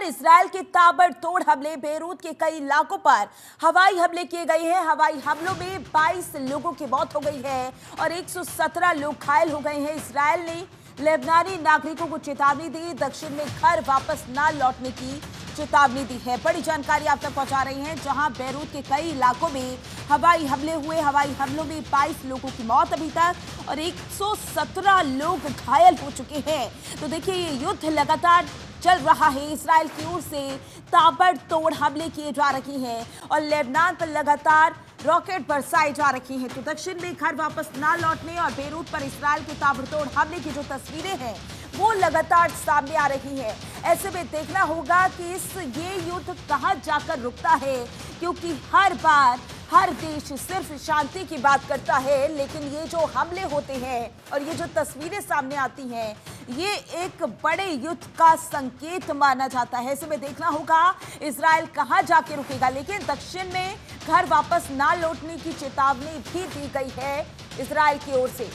Israel के ताबड़तोड़ हमले, बेरूत के कई इलाकों पर हवाई हमले किए गए हैं। हवाई हमलों में 22 लोगों की मौत हो गई है और 117 लोग घायल हो गए हैं। इसराइल ने लेबनानी नागरिकों को चेतावनी दी, दक्षिण में घर वापस न लौटने की चेतावनी दी है। बड़ी जानकारी आप तक पहुंचा रही हैं, जहां बेरूत के कई इलाकों में हवाई हमले हुए। हवाई हमलों में 22 लोगों की मौत अभी तक और 117 लोग घायल हो चुके हैं। तो देखिए, ये युद्ध लगातार चल रहा है। इसराइल की ओर से ताबड़तोड़ हमले किए जा रहे हैं और लेबनान पर लगातार रॉकेट बरसाए जा रही हैं। तो दक्षिण में घर वापस ना लौटने और बेरूत पर इसराइल के ताबड़तोड़ हमले की जो तस्वीरें हैं वो लगातार सामने आ रही है। ऐसे में देखना होगा कि ये युद्ध कहां जाकर रुकता है, क्योंकि हर बार हर देश सिर्फ शांति की बात करता है, लेकिन ये जो हमले होते हैं और ये जो तस्वीरें सामने आती हैं, ये एक बड़े युद्ध का संकेत माना जाता है। ऐसे में देखना होगा इजराइल कहां जाके रुकेगा, लेकिन दक्षिण में घर वापस ना लौटने की चेतावनी भी दी गई है इजराइल की ओर से।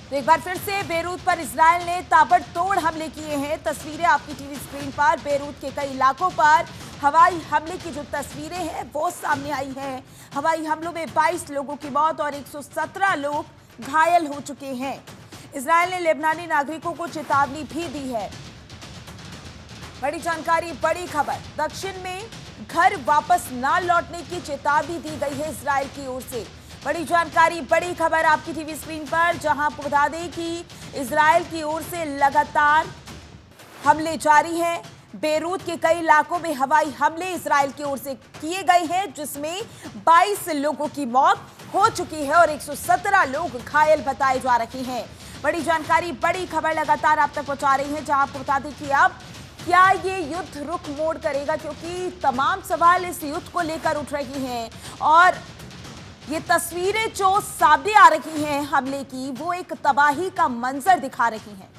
तो एक बार फिर से बेरूत पर इजराइल ने ताबड़तोड़ हमले किए हैं। तस्वीरें आपकी टीवी स्क्रीन पर बेरूत के कई इलाकों पर हवाई हमले की जो तस्वीरें हैं वो सामने आई हैं। हवाई हमलों में 22 लोगों की मौत और 117 लोग घायल हो चुके हैं। इजराइल ने लेबनानी नागरिकों को चेतावनी भी दी है। बड़ी जानकारी, बड़ी खबर, दक्षिण में घर वापस ना लौटने की चेतावनी दी गई है इजराइल की ओर से। बड़ी जानकारी, बड़ी खबर आपकी टीवी स्क्रीन पर, जहां आपको बता दें कि इजराइल की ओर से लगातार हमले जारी हैं। बेरूत के कई इलाकों में हवाई हमले इजराइल की ओर से किए गए हैं, जिसमें 22 लोगों की मौत हो चुकी है और 117 लोग घायल बताए जा रहे हैं। बड़ी जानकारी, बड़ी खबर लगातार आप तक पहुंचा रही है, जहां आपको बता दें कि अब क्या ये युद्ध रुख मोड़ करेगा, क्योंकि तमाम सवाल इस युद्ध को लेकर उठ रही हैं और ये तस्वीरें जो सामने आ रही हैं हमले की, वो एक तबाही का मंजर दिखा रही हैं।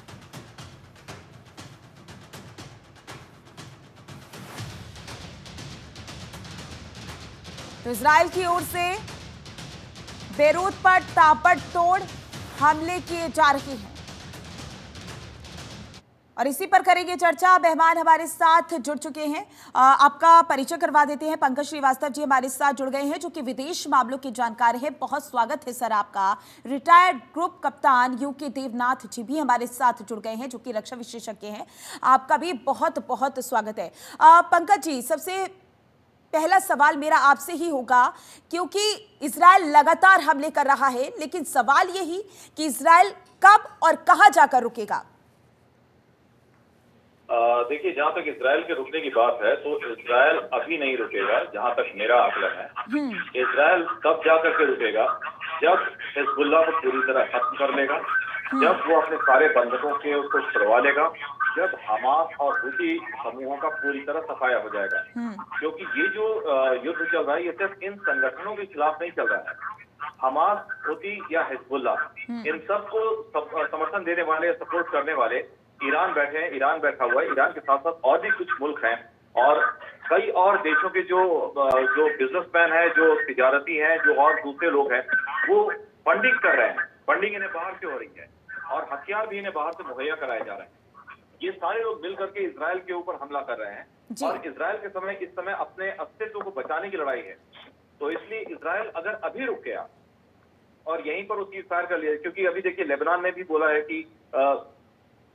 तो इजराइल की ओर से बेरूत पर ताबड़तोड़ हमले किए जा रहे हैं और इसी पर करेंगे चर्चा। मेहमान हमारे साथ जुड़ चुके हैं, आपका परिचय करवा देते हैं। पंकज श्रीवास्तव जी हमारे साथ जुड़ गए हैं, जो कि विदेश मामलों के जानकार हैं। बहुत स्वागत है सर आपका। रिटायर्ड ग्रुप कप्तान यूके देवनाथ जी भी हमारे साथ जुड़ गए हैं, जो कि रक्षा विशेषज्ञ हैं। आपका भी बहुत बहुत स्वागत है। पंकज जी, सबसे पहला सवाल मेरा आपसे ही होगा, क्योंकि इजराइल लगातार हमले कर रहा है, लेकिन सवाल यही कि इजराइल कब और कहां जाकर रुकेगा। देखिए, जहां तक इजराइल के रुकने की बात है तो इजराइल अभी नहीं रुकेगा, जहां तक मेरा आकलन है। इजराइल कब जाकर के रुकेगा, जब हिजबुल्लाह को पूरी तरह खत्म कर लेगा, जब वो अपने सारे बंधकों के उसको छुड़वा लेगा, जब हमास और हुती समूहों का पूरी तरह सफाया हो जाएगा। क्योंकि ये जो युद्ध चल रहा है, ये सिर्फ इन संगठनों के खिलाफ नहीं चल रहा है। हमास, हुती या हिजबुल्लाह, इन सबको समर्थन देने वाले, सपोर्ट करने वाले ईरान बैठे हैं, ईरान बैठा हुआ है। ईरान के साथ साथ और भी कुछ मुल्क हैं और कई और देशों के जो बिजनेसमैन हैं, जो तिजारती हैं, जो और दूसरे लोग हैं, वो फंडिंग कर रहे हैं। फंडिंग इन्हें बाहर से हो रही है और हथियार भी इन्हें बाहर से मुहैया कराए जा रहे हैं। ये सारे लोग मिलकर के इजराइल के ऊपर हमला कर रहे हैं और इजराइल के समय इस समय अपने अस्तित्व को बचाने की लड़ाई है। तो इसलिए इजराइल अगर अभी रुक गया और यहीं पर उसकी फायर कर लिया, क्योंकि अभी देखिए लेबनान ने भी बोला है कि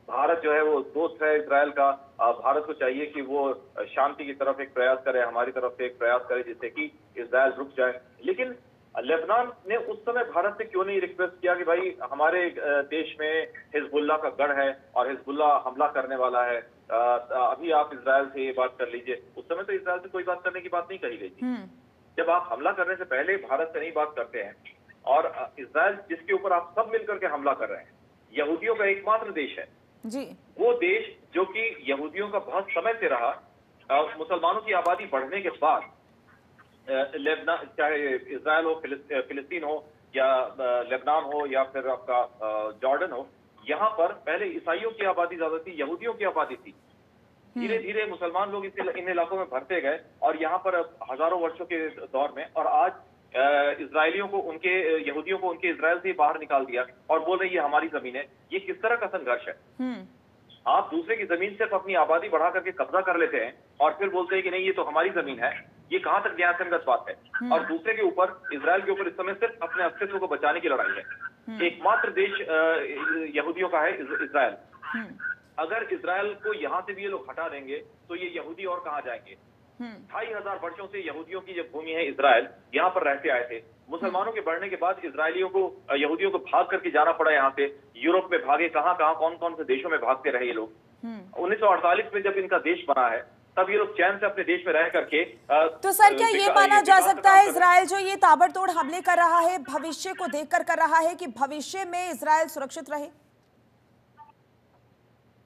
भारत जो है वो दोस्त है इजराइल का। भारत को चाहिए कि वो शांति की तरफ एक प्रयास करे, हमारी तरफ से एक प्रयास करे, जिससे कि इजराइल रुक जाए। लेकिन लेबनान ने उस समय भारत से क्यों नहीं रिक्वेस्ट किया कि भाई हमारे देश में हिजबुल्लाह का गढ़ है और हिजबुल्लाह हमला करने वाला है, अभी आप इजराइल से ये बात कर लीजिए। उस समय तो इजराइल से कोई बात करने की बात नहीं कही गई थी। जब आप हमला करने से पहले भारत से नहीं बात करते हैं और इजराइल जिसके ऊपर आप सब मिलकर के हमला कर रहे हैं, यहूदियों का एकमात्र देश है जी, वो देश जो कि यहूदियों का बहुत समय से रहा, मुसलमानों की आबादी बढ़ने के बाद लेबनान, चाहे इजराइल हो, फिलिस्तीन हो या लेबनान हो या फिर आपका जॉर्डन हो, यहाँ पर पहले ईसाइयों की आबादी ज्यादा थी, यहूदियों की आबादी थी। धीरे धीरे मुसलमान लोग इन इलाकों में भरते गए और यहाँ पर हजारों वर्षों के दौर में, और आज इजरायलियों को, उनके यहूदियों को उनके इजराइल से बाहर निकाल दिया और बोल रहे ये हमारी जमीन है। ये किस तरह का संघर्ष है? आप दूसरे की जमीन सिर्फ अपनी आबादी बढ़ा करके कब्जा कर लेते हैं और फिर बोलते हैं कि नहीं ये तो हमारी जमीन है, ये कहां तक न्यायसंगत बात है। और दूसरे के ऊपर, इजराइल के ऊपर इस समय सिर्फ अपने अस्तित्व को बचाने की लड़ाई है। एकमात्र देश यहूदियों का है इजराइल। अगर इजराइल को यहाँ से भी ये लोग हटा देंगे तो ये यहूदी और कहाँ जाएंगे। 2500 वर्षों से यहूदियों की जो भूमि है इजराइल, यहाँ पर रहते आए थे। मुसलमानों के बढ़ने के बाद इजरायलियों को, यहूदियों को भाग करके जाना पड़ा यहाँ से। यूरोप में भागे, कहाँ कहाँ कौन कौन से देशों में भागते रहे ये लोग। 1948 में जब इनका देश बना है तब ये लोग चैन से अपने देश में रह करके तो सर क्या ये माना जा सकता है इजराइल जो ये ताबड़तोड़ हमले कर रहा है, भविष्य को देखकर कर रहा है कि भविष्य में इजराइल सुरक्षित रहे?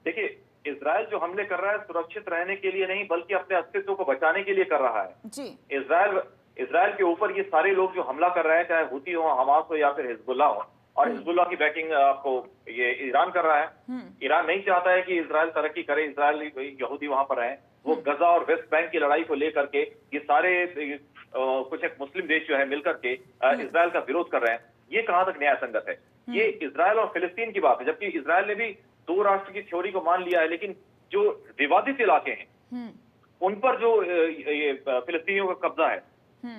देखिए, इजराइल जो हमले कर रहा है सुरक्षित रहने के लिए नहीं, बल्कि अपने अस्तित्व को बचाने के लिए कर रहा है जी। इजराइल के ऊपर ये सारे लोग जो हमला कर रहे हैं, चाहे हुती हो, हमास हो या फिर हिजबुल्ला हो, और हिजबुल्ला की बैकिंग आपको ये ईरान कर रहा है। ईरान नहीं चाहता है कि इजराइल तरक्की करे, इजराइल यहूदी वहां पर रहे। वो गजा और वेस्ट बैंक की लड़ाई को लेकर के ये सारे कुछ एक मुस्लिम देश जो है मिलकर के इजराइल का विरोध कर रहे हैं। ये कहां तक न्याय संगत है? ये इजराइल और फिलिस्तीन की बात है, जबकि इजराइल ने भी दो राष्ट्र की थ्योरी को मान लिया है, लेकिन जो विवादित इलाके हैं उन पर जो ये फिलिस्तीनियों का कब्जा है,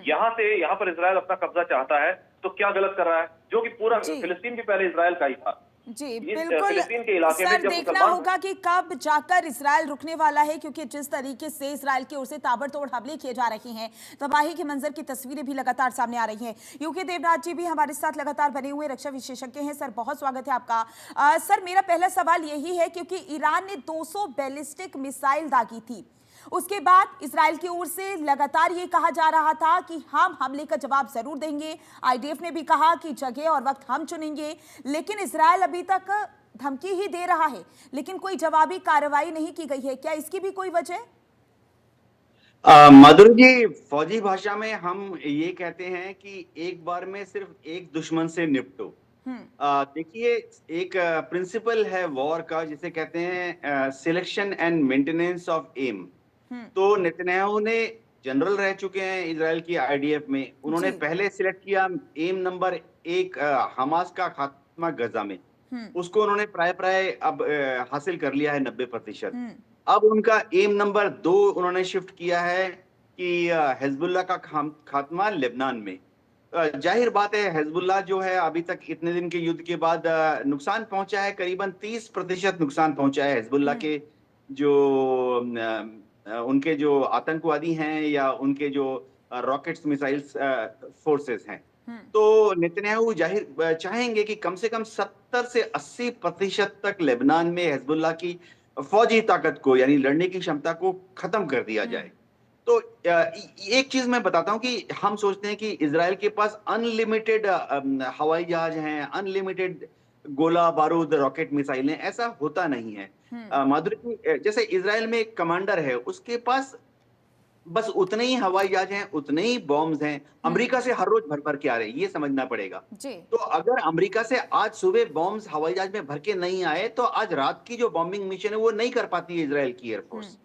यहाँ पर इजराइल अपना कब्जा चाहता है, तो क्या गलत कर रहा है? जो कि पूरा फिलिस्तीन भी पहले इजराइल का ही था। जी बिल्कुल सर, देखना होगा कि कब जाकर इजराइल रुकने वाला है, क्योंकि जिस तरीके से इजराइल की ओर से ताबड़तोड़ हमले किए जा रहे हैं, तबाही के मंजर की तस्वीरें भी लगातार सामने आ रही हैं। यूके देवनाथ जी भी हमारे साथ लगातार बने हुए रक्षा विशेषज्ञ हैं। सर बहुत स्वागत है आपका। सर मेरा पहला सवाल यही है, क्योंकि ईरान ने 200 बैलिस्टिक मिसाइल दागी थी, उसके बाद इजराइल की ओर से लगातार ये कहा जा रहा था कि हम हमले का जवाब जरूर देंगे। आईडीएफ ने भी कहा कि जगह और वक्त हम चुनेंगे, लेकिन इजराइल अभी तक धमकी ही दे रहा है, लेकिन कोई जवाबी कार्रवाई नहीं की गई है। क्या इसकी भी कोई वजह? माधुरी जी, फौजी भाषा में हम ये कहते हैं कि एक बार में सिर्फ एक दुश्मन से निपटो। देखिए, एक प्रिंसिपल है वॉर का, जिसे कहते हैं selection and maintenance of aim. तो नेतन्याहू ने जनरल रह चुके हैं इजराइल की आईडीएफ में। उन्होंने पहले सिलेक्ट किया एम नंबर 1 हमास का खात्मा गजा में, उसको उन्होंने प्राय अब हासिल कर लिया है 90%। अब उनका एम नंबर 2 उन्होंने शिफ्ट किया है कि हिजबुल्लाह का खात्मा लेबनान में। जाहिर बात है, हिजबुल्लाह जो है अभी तक इतने दिन के युद्ध के बाद नुकसान पहुंचा है, करीबन 30% नुकसान पहुंचा है हिजबुल्लाह के जो उनके जो आतंकवादी हैं या उनके जो रॉकेट्स मिसाइल्स फोर्सेस हैं। तो नेतन्याहू जाहिर चाहेंगे कि कम से कम 70 से 80% तक लेबनान में हिजबुल्लाह की फौजी ताकत को, यानी लड़ने की क्षमता को खत्म कर दिया जाए। तो एक चीज मैं बताता हूं कि हम सोचते हैं कि इजराइल के पास अनलिमिटेड हवाई जहाज हैं, अनलिमिटेड गोला बारूद रॉकेट मिसाइलें। ऐसा होता नहीं है माधुरी जी। जैसे इजराइल में एक कमांडर है, उसके पास बस उतने ही हवाई जहाज हैं, उतने ही बॉम्ब्स हैं। अमेरिका से हर रोज भर भर के आ रहे हैं, ये समझना पड़ेगा जी। तो अगर अमेरिका से आज सुबह बॉम्ब्स हवाई जहाज में भर के नहीं आए, तो आज रात की जो बॉम्बिंग मिशन है वो नहीं कर पाती है इजराइल की एयरफोर्स।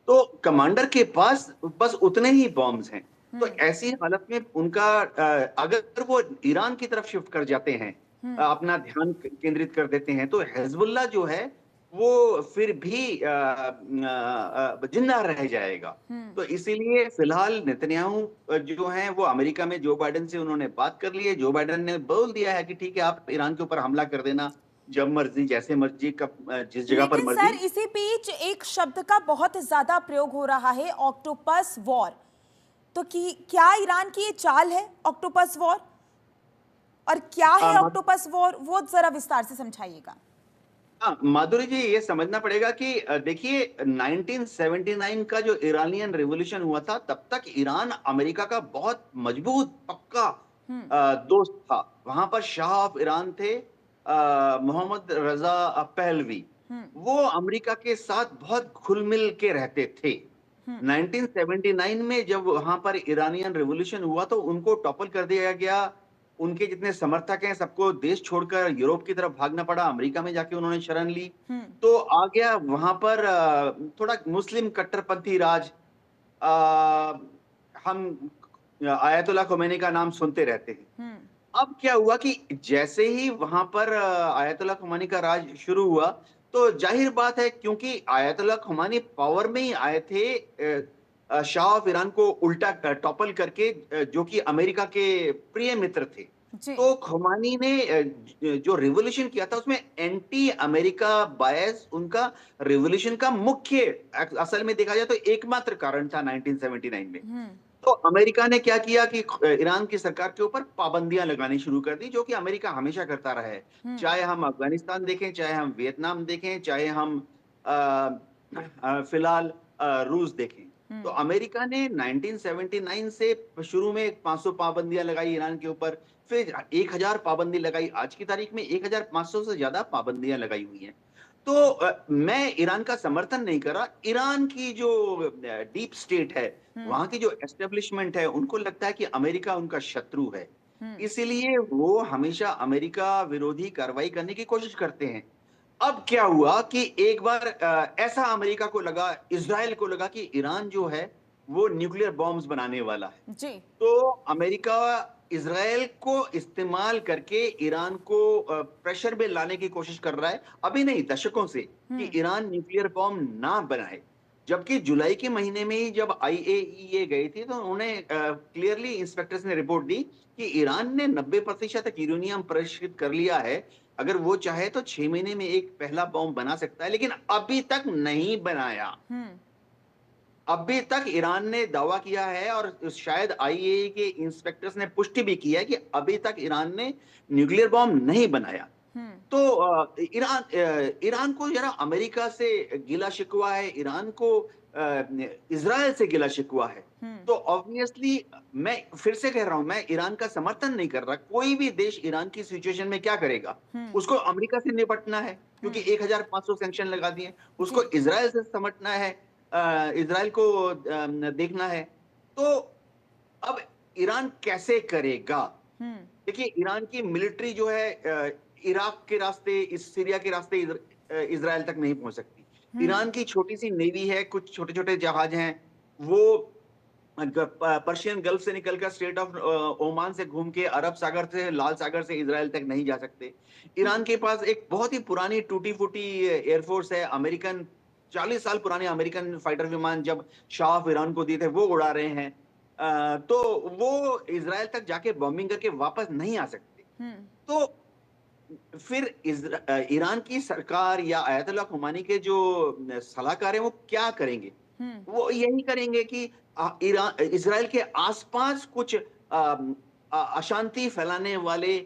तो कमांडर के पास बस उतने ही बॉम्ब्स हैं। तो ऐसी हालत में उनका अगर वो ईरान की तरफ शिफ्ट कर जाते हैं, अपना ध्यान केंद्रित कर देते हैं, तो हिजबुल्लाह जो है वो फिर भी जिंदा रह जाएगा। तो इसीलिए फिलहाल नेतन्याहू जो हैं वो अमेरिका में जो बाइडेन से उन्होंने बात कर ली है। जो बाइडेन ने बोल दिया है कि ठीक है, आप ईरान के ऊपर हमला कर देना जब मर्जी, जैसे मर्जी, जिस जगह पर मर्जी। सर इसी बीच एक शब्द का बहुत ज्यादा प्रयोग हो रहा है, ऑक्टोपस वॉर। तो क्या ईरान की ये चाल है ऑक्टोपस वॉर, और क्या है ऑक्टोपस वॉर, वो जरा विस्तार से समझाइएगा। माधुरी जी, ये समझना पड़ेगा कि देखिए 1979 का जो ईरानियन रिवॉल्यूशन हुआ था, तब तक ईरान अमेरिका का बहुत मजबूत पक्का दोस्त था। वहां पर शाह ऑफ ईरान थे मोहम्मद रजा पहलवी। वो अमेरिका के साथ बहुत घुल मिल के रहते थे। 1979 में जब वहां पर ईरानियन रिवॉल्यूशन हुआ तो उनको टॉपल कर दिया गया। उनके जितने समर्थक हैं सबको देश छोड़कर यूरोप की तरफ भागना पड़ा। अमेरिका में जाके उन्होंने शरण ली। तो आ गया वहां पर थोड़ा मुस्लिम कट्टरपंथी राज। हम आयतुल्लाह खुमैनी का नाम सुनते रहते हैं। अब क्या हुआ कि जैसे ही वहां पर आयतुल्लाह खुमैनी का राज शुरू हुआ, तो जाहिर बात है, क्योंकि आयतुल्लाह खुमैनी पावर में ही आए थे शाह ऑफ ईरान को उल्टा टॉपल करके, जो कि अमेरिका के प्रिय मित्र थे। जी। तो खुमैनी ने जो रिवॉल्यूशन किया था उसमें एंटी अमेरिका बायस उनका रिवॉल्यूशन का मुख्य, असल में देखा जाए तो एकमात्र कारण था 1979 में। तो अमेरिका ने क्या किया कि ईरान की सरकार के ऊपर पाबंदियां लगानी शुरू कर दी, जो कि अमेरिका हमेशा करता रहा है। चाहे हम अफगानिस्तान देखें, चाहे हम वियतनाम देखें, चाहे हम फिलहाल रूस देखें। तो अमेरिका ने 1979 से शुरू में 500 पाबंदियां लगाई ईरान के ऊपर, फिर 1000 पाबंदी लगाई, आज की तारीख में 1500 से ज्यादा पाबंदियां लगाई हुई हैं। तो मैं ईरान का समर्थन नहीं कर रहा। ईरान की जो डीप स्टेट है, वहां की जो एस्टेब्लिशमेंट है, उनको लगता है कि अमेरिका उनका शत्रु है, इसलिए वो हमेशा अमेरिका विरोधी कार्रवाई करने की कोशिश करते हैं। अब क्या हुआ कि एक बार ऐसा अमेरिका को लगा, इजराइल को लगा कि ईरान जो है वो न्यूक्लियर बॉम्ब्स बनाने वाला है। जी। तो अमेरिका इजराइल को इस्तेमाल करके ईरान को प्रेशर में लाने की कोशिश कर रहा है, अभी नहीं दशकों से, कि ईरान न्यूक्लियर बॉम्ब ना बनाए। जबकि जुलाई के महीने में ही जब आईएईए गई थी, तो उन्होंने क्लियरली इंस्पेक्टर्स ने रिपोर्ट दी कि ईरान ने 90% तक यूरेनियम परीक्षित कर लिया है। अगर वो चाहे तो 6 महीने में एक पहला बॉम्ब बना सकता है, लेकिन अभी तक नहीं बनाया। अभी तक ईरान ने दावा किया है, और शायद आईएईए के इंस्पेक्टर्स ने पुष्टि भी की है कि अभी तक ईरान ने न्यूक्लियर बॉम्ब नहीं बनाया। तो ईरान को जरा अमेरिका से गिला शिकवा है, ईरान को इजराइल से गिला शिकवा है। तो ऑब्वियसली मैं फिर से कह रहा हूं, मैं ईरान का समर्थन नहीं कर रहा। कोई भी देश ईरान की सिचुएशन में क्या करेगा, उसको अमेरिका से निपटना है, क्योंकि 1500 सैंक्शन लगा दिए। उसको इजराइल से समझना है, इजराइल को देखना है। तो अब ईरान कैसे करेगा? देखिए, ईरान की मिलिट्री जो है इराक के रास्ते, इस सीरिया के रास्ते इजराइल तक नहीं पहुंच सकती। ईरान की छोटी सी नेवी है, कुछ छोटे छोटे जहाज हैं, वो पर्शियन गल्फ से निकलकर स्ट्रेट ऑफ ओमान से घूम के अरब सागर से, लाल सागर से इजराइल तक नहीं जा सकते। ईरान के पास एक बहुत ही पुरानी टूटी फूटी एयरफोर्स है। अमेरिकन 40 साल पुराने अमेरिकन फाइटर विमान जब शाह ऑफ ईरान को दिए थे, वो उड़ा रहे हैं। तो वो इजराइल तक जाके बॉम्बिंग करके वापस नहीं आ सकते। तो फिर ईरान की सरकार या आयतुल्लाह खुमैनी के जो सलाहकार हैं, वो क्या करेंगे? वो यही करेंगे कि ईरान इजराइल के आसपास कुछ अशांति फैलाने वाले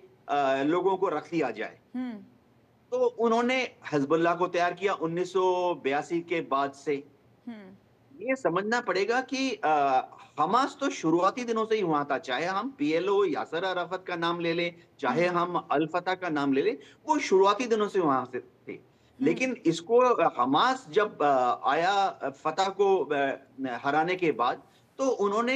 लोगों को रख दिया जाए। तो उन्होंने हिजबुल्लाह को तैयार किया 1982 के बाद से। ये समझना पड़ेगा कि हमास तो शुरुआती दिनों से ही वहां था। चाहे हम पीएलओ यासर अराफत का नाम ले लें, चाहे हम अल फतह का नाम ले लें, वो शुरुआती दिनों से वहां से थे। लेकिन इसको हमास जब आया फतह को हराने के बाद, तो उन्होंने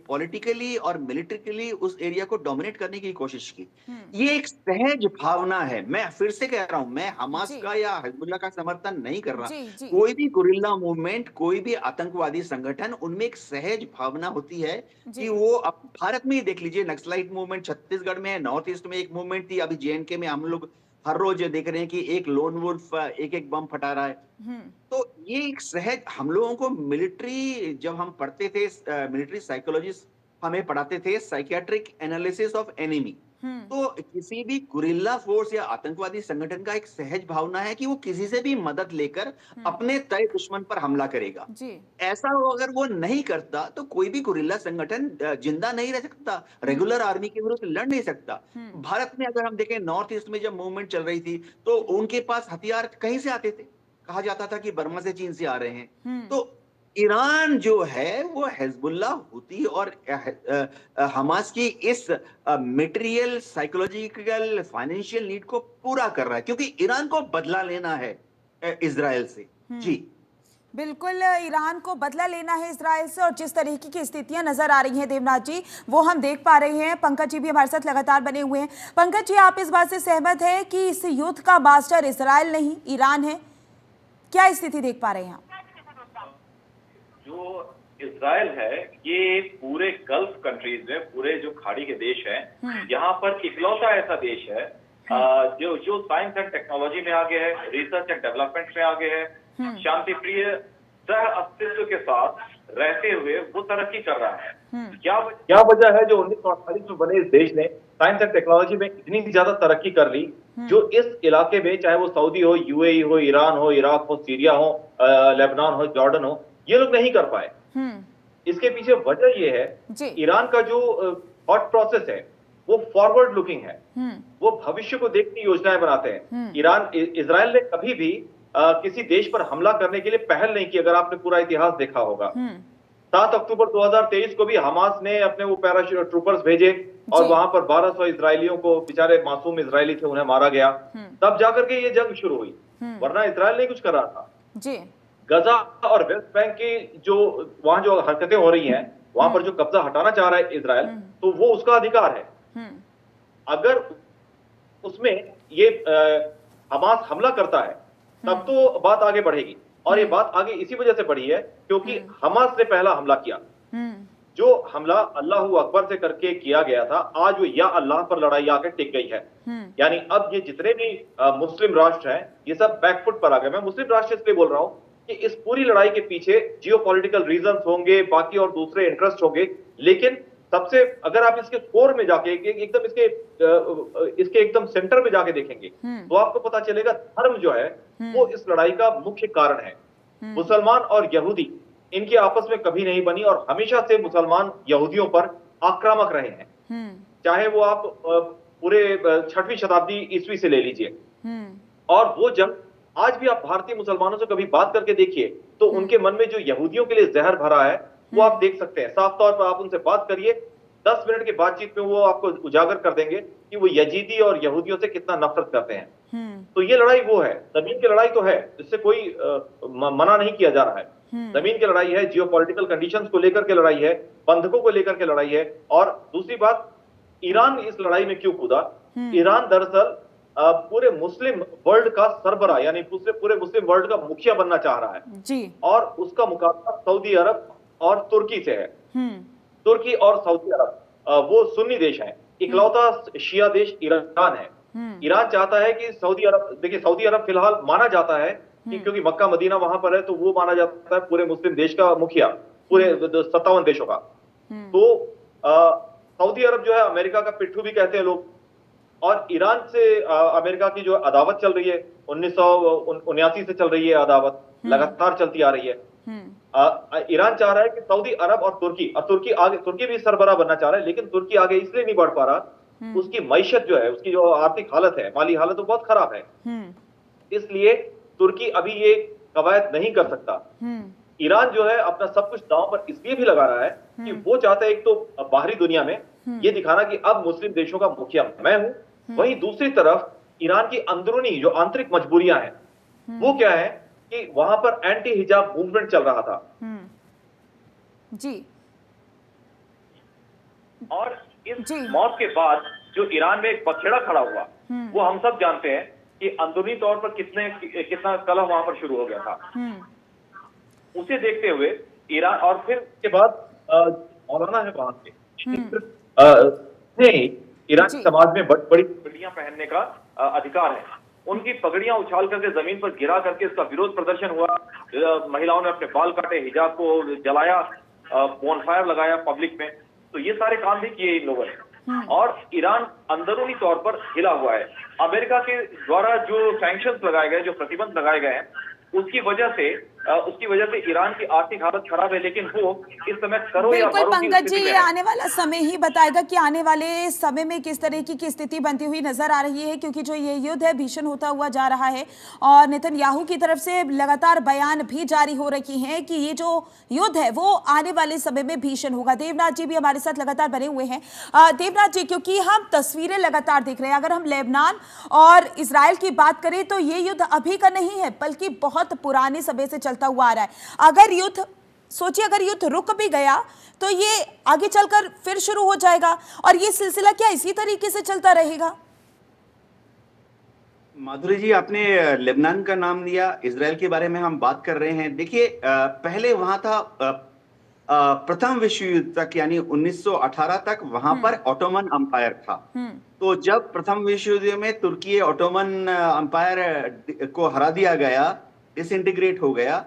पॉलिटिकली और मिलिट्रिकली उस एरिया को डोमिनेट करने की कोशिश की। ये एक सहज भावना है। मैं फिर से कह रहा हूं, मैं हमास का या हिजबुल्लाह का समर्थन नहीं कर रहा। कोई भी गुरिल्ला मूवमेंट, कोई भी आतंकवादी संगठन, उनमें एक सहज भावना होती है कि वो, अब भारत में ही देख लीजिए, नक्सलाइट मूवमेंट छत्तीसगढ़ में है, नॉर्थ ईस्ट में एक मूवमेंट थी, अभी जेएनके में हम लोग हर रोज देख रहे हैं कि एक लोन वुल्फ एक एक बम फटा रहा है। तो ये एक सहज, हम लोगों को मिलिट्री जब हम पढ़ते थे, मिलिट्री साइकोलॉजिस्ट हमें पढ़ाते थे साइकियाट्रिक एनालिसिस ऑफ एनिमी। तो किसी भी गुरिल्ला फोर्स या आतंकवादी संगठन का एक सहज भावना है कि वो किसी से भी मदद लेकर अपने तय दुश्मन पर हमला करेगा। ऐसा अगर वो नहीं करता, तो कोई भी गुरिल्ला संगठन जिंदा नहीं रह सकता, रेगुलर आर्मी के विरुद्ध लड़ नहीं सकता। भारत में अगर हम देखें, नॉर्थ ईस्ट में जब मूवमेंट चल रही थी, तो उनके पास हथियार कहीं से आते थे? कहा जाता था कि बर्मा से, चीन से आ रहे हैं। तो ईरान जो है वो हिजबुल्लाह, हुती और हमास की इस मटेरियल, साइकोलॉजिकल, फाइनेंशियल नीड को पूरा कर रहा है, क्योंकि ईरान को बदला लेना है इजराइल से। जी बिल्कुल, ईरान को बदला लेना है इजराइल से, और जिस तरीके की स्थितियां नजर आ रही हैं देवनाथ जी, वो हम देख पा रहे हैं। पंकज जी भी हमारे साथ लगातार बने हुए हैं। पंकज जी, आप इस बात से सहमत हैं कि इस युद्ध का मास्टर इजराइल नहीं, ईरान है? क्या स्थिति देख पा रहे हैं आप? जो इजराइल है, ये पूरे गल्फ कंट्रीज में, पूरे जो खाड़ी के देश हैं, यहाँ पर इकलौता ऐसा देश है जो जो साइंस एंड टेक्नोलॉजी में आगे है, रिसर्च एंड डेवलपमेंट में आगे है, शांति प्रिय सह अस्तित्व के साथ रहते हुए वो तरक्की कर रहा है। क्या वजह है जो 1948 में बने इस देश ने साइंस एंड टेक्नोलॉजी में इतनी ज्यादा तरक्की कर ली, जो इस इलाके में चाहे वो सऊदी हो, यूएई हो, ईरान हो, इराक हो, सीरिया हो, लेबनान हो, जॉर्डन हो, ये लोग नहीं कर पाए। इसके पीछे वजह ये है, ईरान का जो थॉट प्रोसेस है वो फॉरवर्ड लुकिंग है, वो भविष्य को देखती योजनाएं बनाते हैं। इजराइल ने कभी भी किसी देश पर हमला करने के लिए पहल नहीं की। अगर आपने पूरा इतिहास देखा होगा, 7 अक्टूबर 2023 को भी हमास ने अपने वो पैराट्रूपर्स भेजे और वहां पर 1200 इजरायलियों को, बेचारे मासूम इजरायली थे, उन्हें मारा गया। तब जाकर के ये जंग शुरू हुई, वरना इजराइल नहीं कुछ कर रहा था। गजा और वेस्ट बैंक की जो वहां जो हरकतें हो रही हैं, वहां पर जो कब्जा हटाना चाह रहा है इजराइल, तो वो उसका अधिकार है। अगर उसमें ये हमास हमला करता है तब तो बात आगे बढ़ेगी, और ये बात आगे इसी वजह से बढ़ी है क्योंकि हमास ने पहला हमला किया। जो हमला अल्लाहू अकबर से करके किया गया था, आज वो या अल्लाह पर लड़ाई आके टिक गई है। यानी अब ये जितने भी मुस्लिम राष्ट्र हैं, ये सब बैकफुट पर आ गए। मैं मुस्लिम राष्ट्र इसलिए बोल रहा हूं कि इस पूरी लड़ाई के पीछे जियोपॉलिटिकल रीजंस होंगे, बाकी और दूसरे इंटरेस्ट होंगे, लेकिन सबसे अगर आप इसके कोर में जाके एकदम इसके एकदम सेंटर में जाके देखेंगे तो आपको पता चलेगा धर्म जो है वो इस लड़ाई का मुख्य कारण है। मुसलमान और यहूदी इनकी आपस में कभी नहीं बनी और हमेशा से मुसलमान यहूदियों पर आक्रामक रहे हैं। चाहे वो आप पूरे 6वीं शताब्दी ईस्वी से ले लीजिए, और वो जंग आज भी आप भारतीय मुसलमानों से कभी बात करके देखिए तो उनके मन में जो यहूदियों के लिए जहर भरा है वो आप देख सकते हैं। साफ तौर पर आप उनसे बात करिए, 10 मिनट की बातचीत में वो आपको उजागर कर देंगे कि वो यजीदी और यहूदियों से कितना नफरत करते हैं। तो ये लड़ाई वो है, जमीन की लड़ाई तो है, इससे कोई मना नहीं किया जा रहा है। जमीन की लड़ाई है, जियोपॉलिटिकल कंडीशंस को लेकर के लड़ाई है, बंधकों को लेकर के लड़ाई है। और दूसरी बात, ईरान इस लड़ाई में क्यों कूदा? ईरान दरअसल पूरे मुस्लिम वर्ल्ड का सरबराह, यानी पूरे मुस्लिम वर्ल्ड का मुखिया बनना चाह रहा है और उसका मुकाबला सऊदी अरब और तुर्की से है। तुर्की और सऊदी अरब वो सुन्नी देश हैं, इकलौता शिया देश ईरान है। ईरान चाहता है कि सऊदी अरब, देखिए सऊदी अरब फिलहाल माना जाता है कि क्योंकि मक्का मदीना वहां पर है, तो वो माना जाता है पूरे मुस्लिम देश का मुखिया, पूरे 57 देशों का। तो सऊदी अरब जो है अमेरिका का पिट्ठू भी कहते हैं लोग, और ईरान से अमेरिका की जो अदावत चल रही है 1979 से चल रही है, अदावत लगातार चलती आ रही है। ईरान चाह रहा है कि सऊदी अरब और तुर्की भी सरबराह बनना चाह रहा है, लेकिन तुर्की आगे इसलिए नहीं बढ़ पा रहा, उसकी मईशत जो है, उसकी जो आर्थिक हालत है, माली हालत तो बहुत खराब है, इसलिए तुर्की अभी ये कवायद नहीं कर सकता। ईरान जो है अपना सब कुछ दांव पर इसलिए भी लगा रहा है कि वो चाहता है एक तो बाहरी दुनिया में ये दिखाना कि अब मुस्लिम देशों का मुखिया मैं हूं, वहीं दूसरी तरफ ईरान की अंदरूनी जो आंतरिक मजबूरियां हैं वो क्या है कि वहां पर एंटी हिजाब मूवमेंट चल रहा था। जी। और इस मौत के बाद जो ईरान में एक पखेड़ा खड़ा हुआ, वो हम सब जानते हैं कि अंदरूनी तौर पर कितना कलह वहां पर शुरू हो गया था। उसे देखते हुए ईरान, और फिर के बाद मौलाना है वहां के, ईरान समाज में बड़ी पगड़ियां पहनने का अधिकार है। उनकी पगड़ियां उछाल करके जमीन पर गिरा करके इसका विरोध प्रदर्शन हुआ। महिलाओं ने अपने बाल काटे, हिजाब को जलाया, बोनफायर लगाया पब्लिक में। तो ये सारे काम भी किए इन लोगों ने, और ईरान अंदरूनी तौर पर हिला हुआ है। अमेरिका के द्वारा जो सैंक्शंस लगाए गए, जो प्रतिबंध लगाए गए हैं, उसकी वजह से ईरान की आर्थिक हालत खराब है, लेकिन वो इस समय करो या मरो की पंकज जी, ये आने वाला समय ही बताएगा कि आने वाले समय में किस तरह की स्थिति बनती हुई नजर आ रही है, क्योंकि जो ये युद्ध है भीषण होता हुआ जा रहा है और नेतन्याहू की तरफ से लगातार बयान भी जारी हो रही हैं कि ये जो युद्ध है वो आने वाले समय में भीषण होगा। देवनाथ जी भी हमारे साथ लगातार बने हुए हैं। देवनाथ जी, क्योंकि हम तस्वीरें लगातार देख रहे हैं, अगर हम लेबनान और इजराइल की बात करें तो ये युद्ध अभी का नहीं है, बल्कि बहुत पुराने समय से चलता हुआ आ रहा है। अगर युद्ध रुक भी गया तो ये आगे चलकर फिर शुरू हो जाएगा, और ये सिलसिला क्या इसी तरीके से चलता रहेगा? माधुरी जी, आपने लेबनान का नाम लिया, इजराइल के बारे में हम बात कर रहे हैं। देखिए, पहले वहां था प्रथम विश्व युद्ध तक यानी 1918 तक वहां पर ऑटोमन अंपायर था। तो जब प्रथम विश्व युद्ध में तुर्की ऑटोमन अंपायर को हरा दिया गया, डिसइंटीग्रेट हो गया,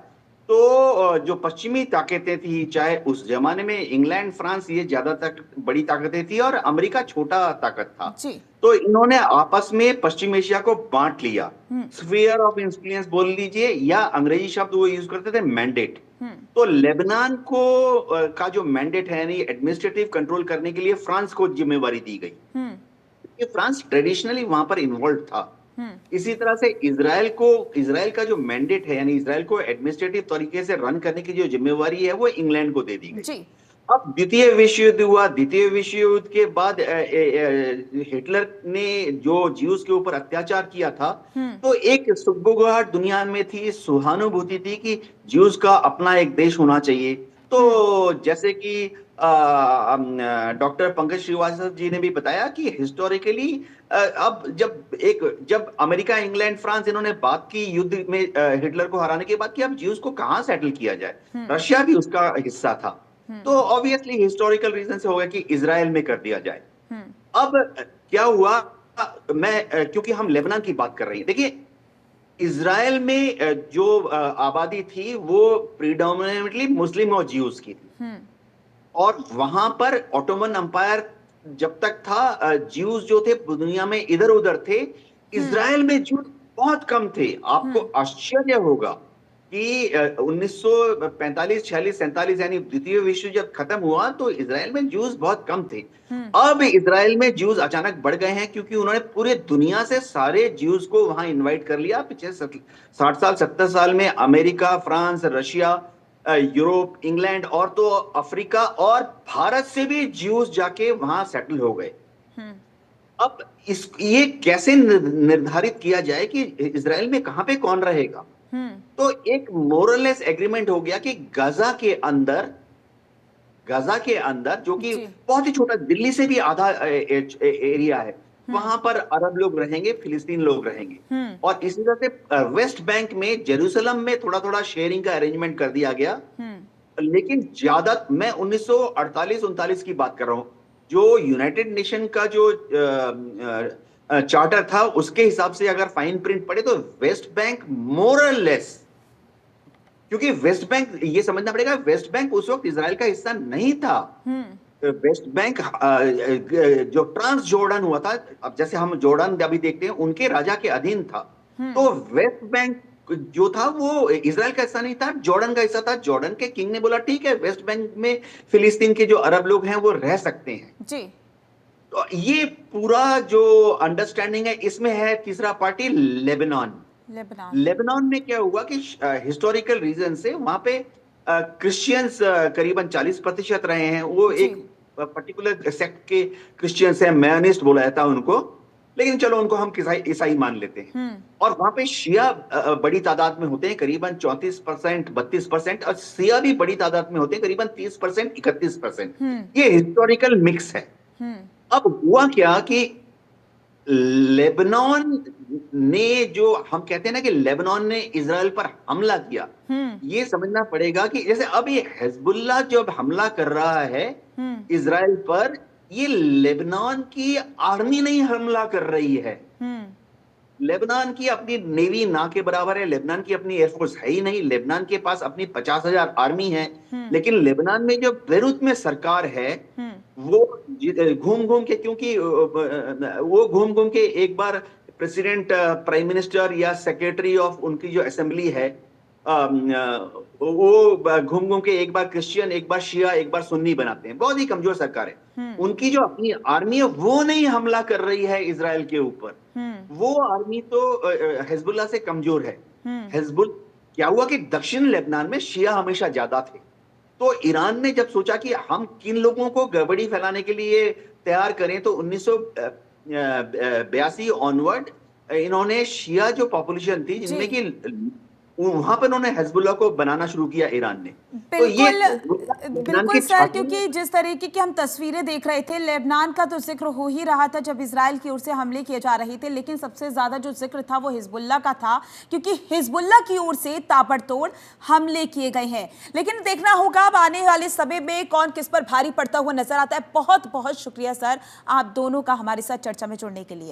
तो जो पश्चिमी ताकतें थी, चाहे उस जमाने में इंग्लैंड फ्रांस ये ज्यादा बड़ी ताकतें थी और अमेरिका छोटा ताकत था, तो इन्होंने आपस में पश्चिम एशिया को बांट लिया। स्फीयर ऑफ इंफ्लुएंस बोल लीजिए, या अंग्रेजी शब्द वो यूज करते थे मैंडेट। तो लेबनान को का जो मैंडेट है, यानी एडमिनिस्ट्रेटिव कंट्रोल करने के लिए फ्रांस को जिम्मेवारी दी गई, क्योंकि फ्रांस ट्रेडिशनली वहां पर इन्वॉल्व था। इसी तरह से इजराइल का जो मैंडेट है, यानी इजराइल को एडमिनिस्ट्रेटिव तरीके से रन करने की जो जिम्मेवारी है, वो इंग्लैंड को दे दी गई। अब द्वितीय विश्व युद्ध हुआ। द्वितीय विश्व युद्ध के बाद हिटलर ने जो ज्यूस के ऊपर अत्याचार किया था, तो एक सुगबुगाहट दुनिया में थी, सहानुभूति थी कि ज्यूस का अपना एक देश होना चाहिए। तो जैसे कि डॉक्टर पंकज श्रीवास्तव जी ने भी बताया कि हिस्टोरिकली अब जब अमेरिका, इंग्लैंड, फ्रांस इन्होंने बात की युद्ध में हिटलर को हराने के बाद कि अब ज्यूस को कहां सेटल किया जाए, रशिया भी उसका हिस्सा था, तो ऑब्वियसली हिस्टोरिकल रीजन से होगा कि इजराइल में कर दिया जाए। अब क्या हुआ, क्योंकि हम लेबनान की बात कर रहे हैं, देखिए इजराइल में जो आबादी थी वो प्रीडोमिनेटली मुस्लिम और ज्यूस की थी, और वहां पर ऑटोमन अंपायर जब तक था, ज्यूस जो थे दुनिया में इधर उधर थे, इजराइल में ज्यूस बहुत कम थे। आपको आश्चर्य होगा कि 1945, 46, 47 यानी द्वितीय विश्व जब खत्म हुआ तो इजराइल में ज्यूस बहुत कम थे। अब इजराइल में ज्यूस अचानक बढ़ गए हैं, क्योंकि उन्होंने पूरे दुनिया से सारे ज्यूस को वहां इनवाइट कर लिया। पिछले 60 साल 70 साल में America, France, Russia, Europe, England और तो अफ्रीका और भारत से भी ज्यूस जाके वहां सेटल हो गए। अब ये कैसे निर्धारित किया जाए कि इजराइल में कहां पे कौन रहेगा? तो एक मोरलेस एग्रीमेंट हो गया कि गाजा के अंदर जो कि बहुत ही छोटा, दिल्ली से भी आधा एरिया है, वहां पर अरब लोग रहेंगे, फिलिस्तीन लोग रहेंगे, और इसी तरह से वेस्ट बैंक में, जेरूसलम में थोड़ा थोड़ा शेयरिंग का अरेंजमेंट कर दिया गया। लेकिन ज्यादा, मैं 1948-39 की बात कर रहा हूं, जो यूनाइटेड नेशन का जो चार्टर था उसके हिसाब से अगर फाइन प्रिंट पड़े तो वेस्ट बैंक मोरलेस, क्योंकि वेस्ट बैंक, ये समझना पड़ेगा, वेस्ट बैंक उस वक्त इजराइल का हिस्सा नहीं था। वेस्ट बैंक जो ट्रांस जॉर्डन हुआ था, अब जैसे हम जॉर्डन अभी देखते हैं, उनके राजा के अधीन था। तो वेस्ट बैंक जो था वो इजराइल का हिस्सा नहीं था, जॉर्डन का हिस्सा था। जॉर्डन के किंग ने बोला ठीक है, वेस्ट बैंक में फिलिस्तीन के जो अरब लोग हैं वो रह सकते हैं जी। तो ये पूरा जो अंडरस्टैंडिंग है, इसमें है तीसरा पार्टी लेबनान में क्या हुआ कि हिस्टोरिकल रीजन से वहां पे क्रिश्चियंस करीबन 40% रहे हैं। वो एक पर्टिकुलर सेक्ट के क्रिश्चियंस हैं, मेयोनिस्ट बोला जाता है उनको, लेकिन चलो उनको हम ईसाई मान लेते हैं। और वहां पे शिया बड़ी तादाद में होते हैं, करीबन 34%, 32%, और सिया भी बड़ी तादाद में होते हैं, करीबन 30%, 31%। ये हिस्टोरिकल मिक्स है। अब हुआ क्या कि लेबनान ने, जो हम कहते हैं ना कि लेबनान ने इजराइल पर हमला किया, ये समझना पड़ेगा कि जैसे अब ये हिजबुल्लाह जब हमला कर रहा है इजराइल पर, ये लेबनान की आर्मी नहीं हमला कर रही है। लेबनान की अपनी नेवी ना के बराबर है, लेबनान की अपनी एयरफोर्स है ही नहीं, लेबनान के पास अपनी 50,000 आर्मी है। लेकिन लेबनान में जो बेरूत में सरकार है वो घूम घूम के, क्योंकि वो घूम घूम के एक बार प्रेसिडेंट, प्राइम मिनिस्टर या सेक्रेटरी ऑफ उनकी जो असेंबली है, वो घूम घूम के एक बार क्रिश्चियन, एक बार शिया, एक बार सुन्नी बनाते हैं। बहुत ही कमजोर सरकार है। उनकी जो अपनी आर्मी है वो नहीं हमला कर रही है इजराइल के ऊपर। वो आर्मी तो हिजबुल्लाह से कमजोर है। क्या हुआ कि दक्षिण लेबनान में शिया हमेशा ज्यादा थे। तो ईरान ने जब सोचा कि हम किन लोगों को गड़बड़ी फैलाने के लिए तैयार करें, तो 1982 ऑनवर्ड इन्होंने शिया जो पॉपुलेशन थी, जिनमें कि वहां पर उन्होंने हिजबुल्लाह को बनाना शुरू किया ईरान ने। तो ये बिल्कुल बिल्कुल सर, क्योंकि जिस तरीके की हम तस्वीरें देख रहे थे, लेबनान का तो जिक्र हो ही रहा था जब इजराइल की ओर से हमले किए जा रहे थे, लेकिन सबसे ज्यादा जो जिक्र था वो हिजबुल्लाह का था, क्योंकि हिजबुल्लाह की ओर से ताबड़तोड़ हमले किए गए हैं। लेकिन देखना होगा अब आने वाले समय में कौन किस पर भारी पड़ता हुआ नजर आता है। बहुत बहुत शुक्रिया सर आप दोनों का हमारे साथ चर्चा में जुड़ने के लिए।